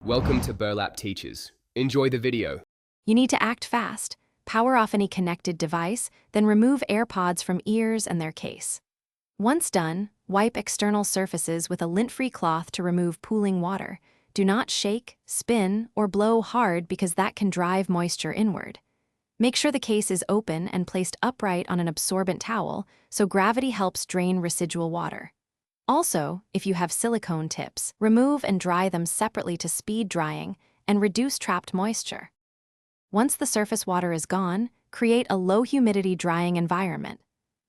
Welcome to Burlap Teachers. Enjoy the video. You need to act fast. Power off any connected device, then remove AirPods from ears and their case. Once done, wipe external surfaces with a lint-free cloth to remove pooling water. Do not shake, spin, or blow hard because that can drive moisture inward. Make sure the case is open and placed upright on an absorbent towel so gravity helps drain residual water. Also, if you have silicone tips, remove and dry them separately to speed drying and reduce trapped moisture. Once the surface water is gone, create a low-humidity drying environment.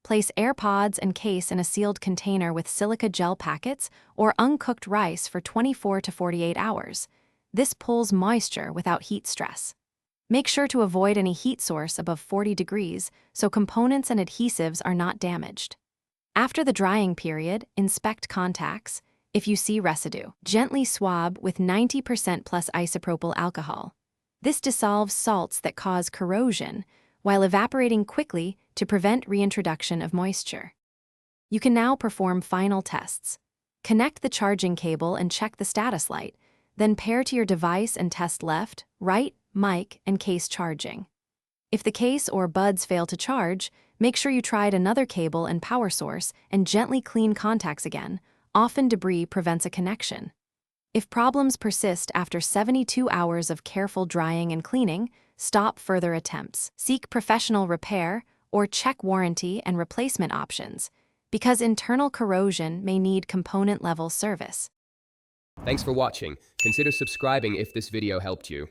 Place AirPods and case in a sealed container with silica gel packets or uncooked rice for 24 to 48 hours. This pulls moisture without heat stress. Make sure to avoid any heat source above 40 degrees so components and adhesives are not damaged. After the drying period, inspect contacts. If you see residue, gently swab with 90% plus isopropyl alcohol. This dissolves salts that cause corrosion while evaporating quickly to prevent reintroduction of moisture. You can now perform final tests. Connect the charging cable and check the status light, then pair to your device and test left, right, mic, and case charging. If the case or buds fail to charge, make sure you tried another cable and power source and gently clean contacts again. Often debris prevents a connection. If problems persist after 72 hours of careful drying and cleaning, stop further attempts. Seek professional repair or check warranty and replacement options, because internal corrosion may need component-level service. Thanks for watching. Consider subscribing if this video helped you.